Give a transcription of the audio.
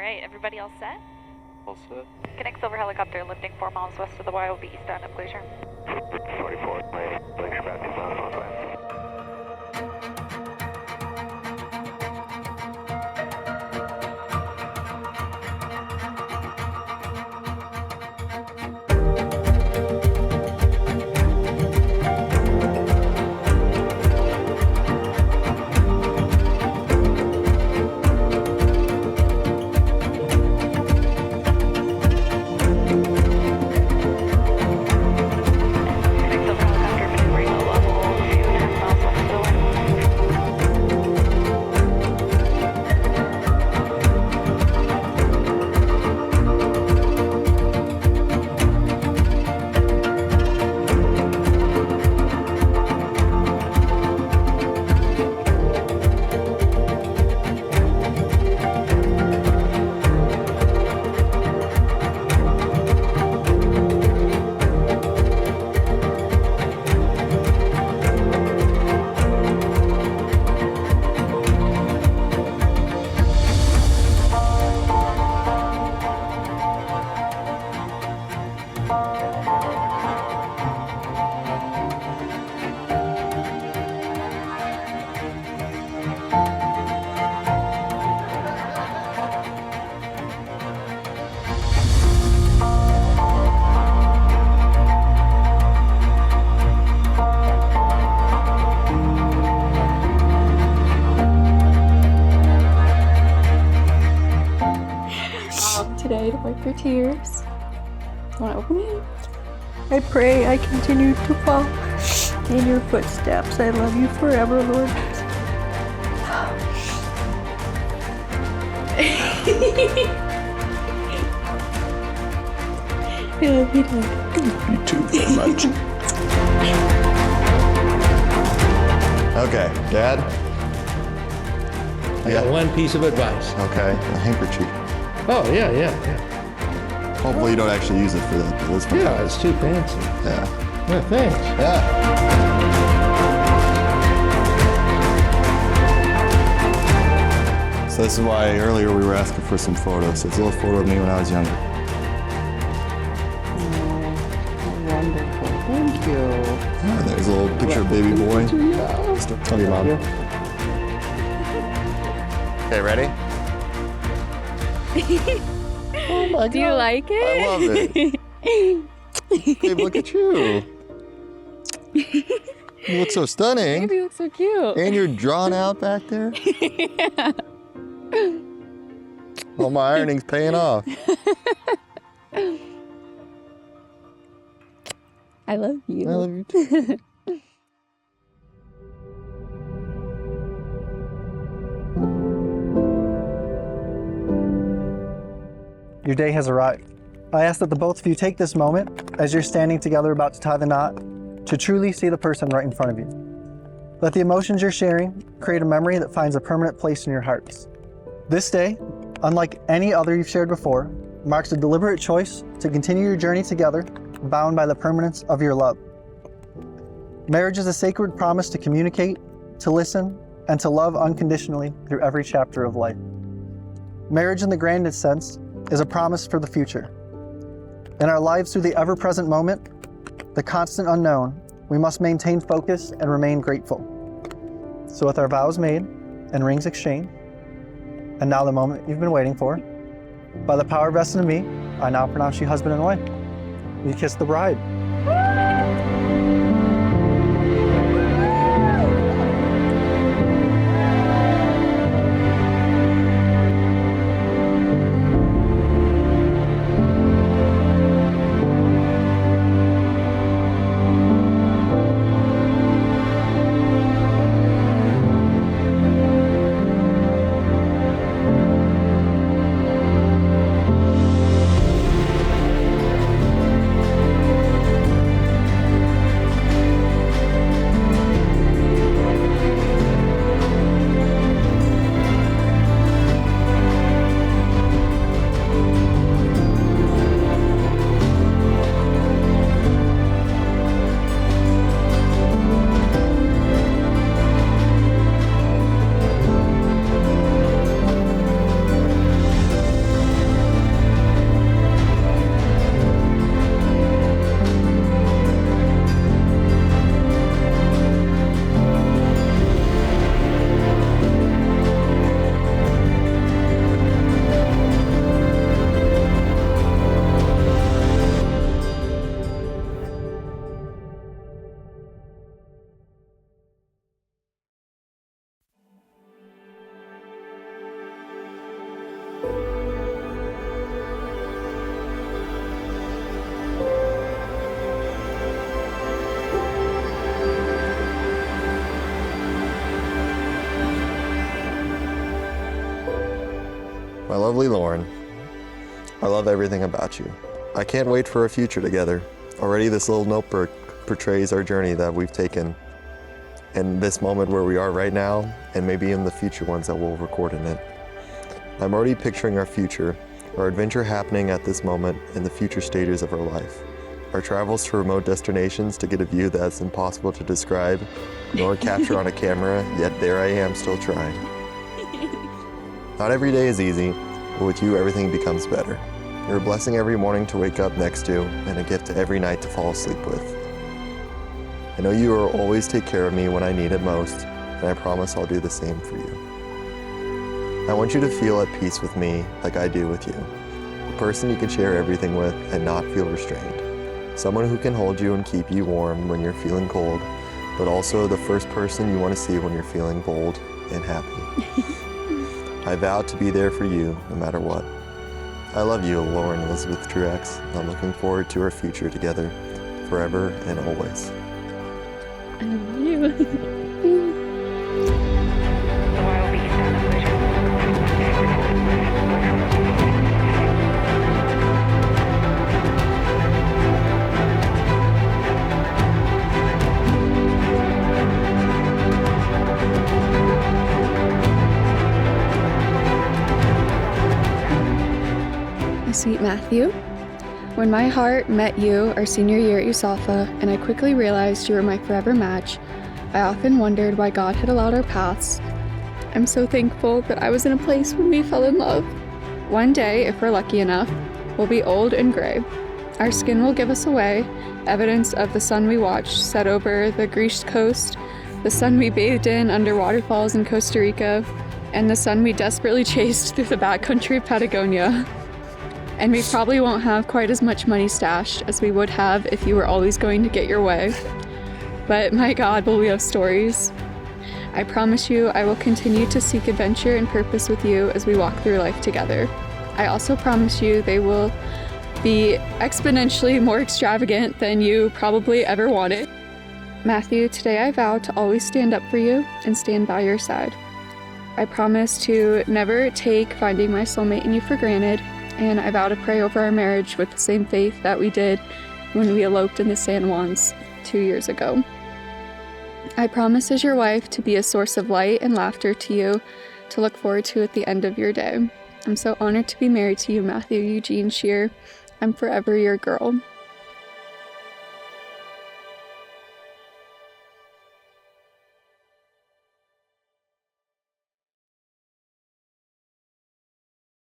right, everybody all set? All set. Connect Silver helicopter lifting 4 miles west of the Y will be eastbound up Glacier. 44, Glacier about 2 miles northwest. Today to wipe your tears. Want to open it? I pray I continue to follow in your footsteps. I love you forever, Lord. I love you, Dad. You too very much. Okay, Dad. I got one piece of advice. Okay, a handkerchief. Oh, yeah. Hopefully you don't actually use it for this one. Yeah, it's too fancy. Yeah. Yeah, thanks. Yeah. So this is why earlier we were asking for some photos. It's a little photo of me when I was younger. Wonderful. Thank you. Yeah, there's a little picture of baby boy. Tell your mom. Okay, ready? Oh my God. Do you like it? I love it. Babe, look at you. You look so stunning. Baby, you look so cute. And you're drawn out back there. Yeah. All my ironing's paying off. I love you. I love you too. Your day has arrived. I ask that the both of you take this moment, as you're standing together about to tie the knot, to truly see the person right in front of you. Let the emotions you're sharing create a memory that finds a permanent place in your hearts. This day, unlike any other you've shared before, marks a deliberate choice to continue your journey together, bound by the permanence of your love. Marriage is a sacred promise to communicate, to listen, and to love unconditionally through every chapter of life. Marriage in the grandest sense is a promise for the future. In our lives through the ever-present moment, the constant unknown, we must maintain focus and remain grateful. So with our vows made and rings exchanged, and now the moment you've been waiting for, by the power vested in me, I now pronounce you husband and wife. You kiss the bride. My lovely Lauren, I love everything about you. I can't wait for a future together. Already this little notebook portrays our journey that we've taken, and this moment where we are right now, and maybe in the future ones that we'll record in it. I'm already picturing our future, our adventure happening at this moment in the future stages of our life. Our travels to remote destinations to get a view that's impossible to describe, nor capture on a camera, yet there I am still trying. Not every day is easy, but with you everything becomes better. You're a blessing every morning to wake up next to, and a gift every night to fall asleep with. I know you will always take care of me when I need it most, and I promise I'll do the same for you. I want you to feel at peace with me like I do with you. A person you can share everything with and not feel restrained. Someone who can hold you and keep you warm when you're feeling cold, but also the first person you want to see when you're feeling bold and happy. I vow to be there for you no matter what. I love you, Lauren Elizabeth Truex. I'm looking forward to our future together, forever and always. I love you. The Y will be eastbound at Sweet Matthew, when my heart met you our senior year at USAFA and I quickly realized you were my forever match, I often wondered why God had allowed our paths. I'm so thankful that I was in a place when we fell in love. One day, if we're lucky enough, we'll be old and gray. Our skin will give us away, evidence of the sun we watched set over the Greece coast, the sun we bathed in under waterfalls in Costa Rica, and the sun we desperately chased through the backcountry of Patagonia. And we probably won't have quite as much money stashed as we would have if you were always going to get your way. But my God, will we have stories. I promise you I will continue to seek adventure and purpose with you as we walk through life together. I also promise you they will be exponentially more extravagant than you probably ever wanted. Matthew, today I vow to always stand up for you and stand by your side. I promise to never take finding my soulmate in you for granted, and I vow to pray over our marriage with the same faith that we did when we eloped in the San Juans 2 years ago. I promise as your wife to be a source of light and laughter to you to look forward to at the end of your day. I'm so honored to be married to you, Matthew Eugene Shear. I'm forever your girl.